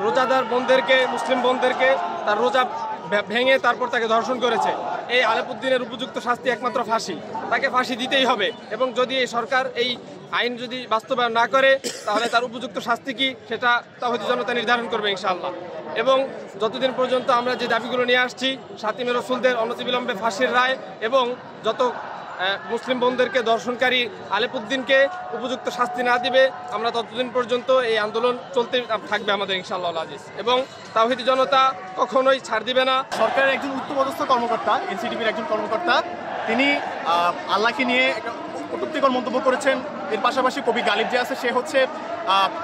রোজাদার বোনদেরকে, মুসলিম বোনদেরকে তার রোজা ভেঙে তারপর তাকে ধর্ষণ করেছে। এই আলেপুদ্দিনের উপযুক্ত শাস্তি একমাত্র ফাঁসি, তাকে ফাঁসি দিতেই হবে। এবং যদি এই সরকার এই আইন যদি বাস্তবায়ন না করে তাহলে তার উপযুক্ত শাস্তি কি সেটা তাওহীদি জনতা নির্ধারণ করবে ইনশাআল্লাহ। এবং যতদিন পর্যন্ত আমরা যে দাবিগুলো নিয়ে আসছি, শাতিমে রসুলদের অনতিবিলম্বে ফাঁসির রায় এবং যত মুসলিম বোনদেরকে দর্শনকারী আলেপুদ্দিনকে উপযুক্ত শাস্তি না দিবে আমরা ততদিন পর্যন্ত এই আন্দোলন চলতে থাকবে আমাদের ইনশাআল্লাহ আজিজ। এবং তাওহীদি জনতা কখনোই ছাড় দিবে না। সরকারের একজন উচ্চপদস্থ কর্মকর্তা, এনসিটিভির একজন কর্মকর্তা, তিনি আল্লাহকে নিয়ে কটূক্তিকর মন্তব্য করেছেন। এর পাশাপাশি কবি গালিব যে আছে সে হচ্ছে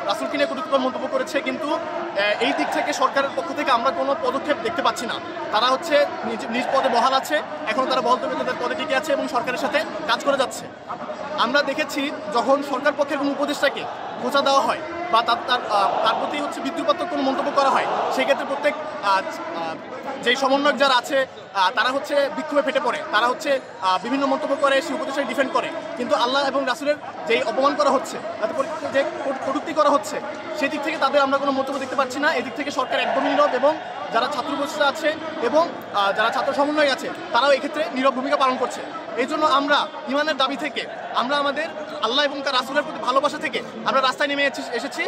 রাসূলকে নিয়ে কটূক্তিকর মন্তব্য করেছে। কিন্তু এই দিক থেকে সরকারের পক্ষ থেকে আমরা কোনো পদক্ষেপ দেখতে পাচ্ছি না। তারা হচ্ছে নিজ পদে বহাল আছে, এখনও তারা বহাল তবিয়তে তাদের পদে টিকে আছে এবং সরকারের সাথে কাজ করে যাচ্ছে। আমরা দেখেছি যখন সরকার পক্ষের কোনো উপদেষ্টাকে খোঁচা দেওয়া হয় বা তার প্রতি হচ্ছে বিদ্রুপাত্মক কোনো মন্তব্য করা হয়, সেক্ষেত্রে প্রত্যেক যেই সমন্বয়ক যারা আছে তারা হচ্ছে বিক্ষোভে ফেটে পড়ে, তারা হচ্ছে বিভিন্ন মন্তব্য করে, সেই উপদেষ্টাকে ডিফেন্ড করে। কিন্তু আল্লাহ এবং রাসূলের যেই অপমান করা হচ্ছে, তাদের যে কটূক্তি করা হচ্ছে, সেদিক থেকে তাদের আমরা কোনো মন্তব্য দেখতে পাচ্ছি না। এদিক থেকে সরকার একদমই নীরব এবং যারা ছাত্র উপদেষ্টা আছে এবং যারা ছাত্র সমন্বয় আছে তারাও এক্ষেত্রে নীরব ভূমিকা পালন করছে। এই জন্য আমরা ইমানের দাবি থেকে, আমরা আমাদের আল্লাহ এবং তার রাসূলের প্রতি ভালোবাসা থেকে আমরা রাস্তায় নেমে এসেছি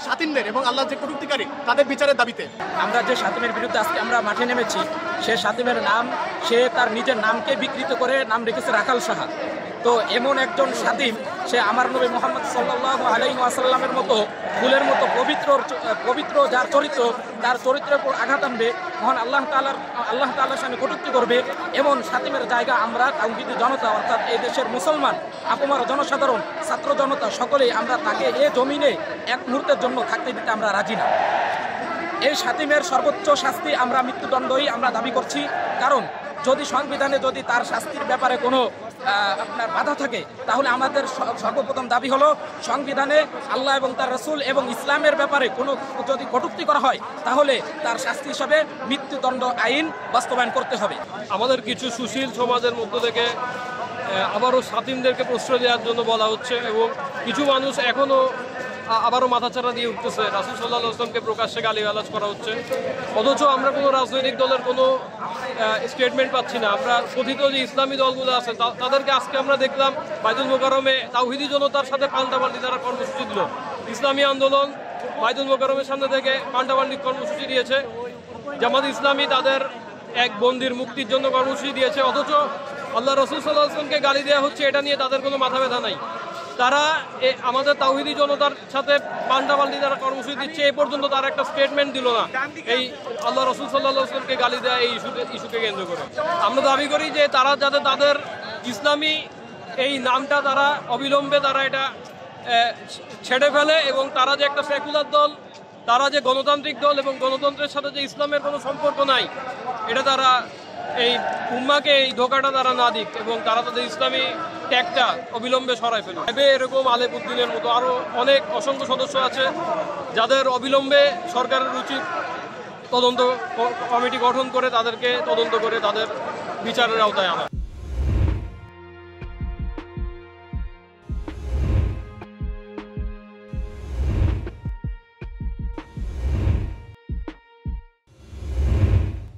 শাতিমদের এবং আল্লাহ যে কটূক্তিকারী তাদের বিচারের দাবিতে। আমরা যে শাতিমের বিরুদ্ধে আজকে আমরা মাঠে নেমেছি, সে শাতিমের নাম, সে তার নিজের নামকে বিকৃত করে নাম রেখেছে রাখাল সাহা। তো এমন একজন শাতিম, সে আমার নবী মুহাম্মদ সাল্লাল্লাহু আলাইহি ওয়াসাল্লামের মতো ফুলের মতো পবিত্র যার চরিত্র, তার চরিত্রের উপর আঘাত আনবে, মহান আল্লাহ তাআলার সামনে কটূক্তি করবে। এমন শাতিমের জায়গা আমরা তাওহীদি জনতা, অর্থাৎ এই দেশের মুসলমান আপামর জনসাধারণ, ছাত্র জনতা সকলেই আমরা তাকে এ জমিনে এক মুহূর্তের জন্য থাকতে দিতে আমরা রাজি না। এই শাতিমের সর্বোচ্চ শাস্তি আমরা মৃত্যুদণ্ডই আমরা দাবি করছি। কারণ যদি সংবিধানে যদি তার শাস্তির ব্যাপারে কোনো আপনার বাধা থাকে, তাহলে আমাদের সর্বপ্রথম দাবি হলো সংবিধানে আল্লাহ এবং তার রাসূল এবং ইসলামের ব্যাপারে কোনো যদি কটূক্তি করা হয় তাহলে তার শাস্তি হিসাবে মৃত্যুদণ্ড আইন বাস্তবায়ন করতে হবে। আমাদের কিছু সুশীল সমাজের মধ্য থেকে আবারও শাতিমদেরকে প্রশ্রয় দেওয়ার জন্য বলা হচ্ছে এবং কিছু মানুষ এখনও আবারও মাথাচাড়া দিয়ে উঠতেছে। রাসূল সাল্লাল্লাহু আলাইহি ওয়াসাল্লামকে প্রকাশ্যে গালিগালাজ করা হচ্ছে, অথচ আমরা কোনো রাজনৈতিক দলের কোনো স্টেটমেন্ট পাচ্ছি না। আমরা কথিত যে ইসলামী দলগুলো আছে তাদেরকে আজকে আমরা দেখলাম বাইতুল মোকাররমে তাওহীদি জনতার সাথে পাল্টাপাল্টি তারা কর্মসূচি দিল। ইসলামী আন্দোলন বাইতুল মোকাররমের সামনে থেকে পাল্টাপাল্টি কর্মসূচি দিয়েছে। জামাত ইসলামী তাদের এক বন্দির মুক্তির জন্য কর্মসূচি দিয়েছে, অথচ আল্লাহ রাসূল সাল্লাল্লাহু আলাইহি ওয়াসাল্লামকে গালি দেওয়া হচ্ছে, এটা নিয়ে তাদের কোনো মাথা ব্যথা নাই। তারা আমাদের তাওহীদি জনতার সাথে পাল্টাপাল্টি তারা কর্মসূচি দিচ্ছে, এ পর্যন্ত তারা একটা স্টেটমেন্ট দিল না এই আল্লাহ রাসূল সাল্লাল্লাহু আলাইহি ওয়াসাল্লামকে গালি দেয় এই ইস্যুকে কেন্দ্র করে। আমরা দাবি করি যে তারা যাতে তাদের ইসলামী এই নামটা তারা অবিলম্বে তারা এটা ছেড়ে ফেলে এবং তারা যে একটা সেকুলার দল, তারা যে গণতান্ত্রিক দল এবং গণতন্ত্রের সাথে যে ইসলামের কোনো সম্পর্ক নাই, এটা তারা এই উম্মাকে এই ধোকাটা তারা না দিক এবং তারা তাদের ইসলামী ট্যাগটা অবিলম্বে সরাই ফেলুক। এরকম আলেপুদ্দিনের মতো আরও অনেক অসংখ্য সদস্য আছে যাদের অবিলম্বে সরকারের উচিত তদন্ত কমিটি গঠন করে তাদেরকে তদন্ত করে তাদের বিচারের আওতায় আনা।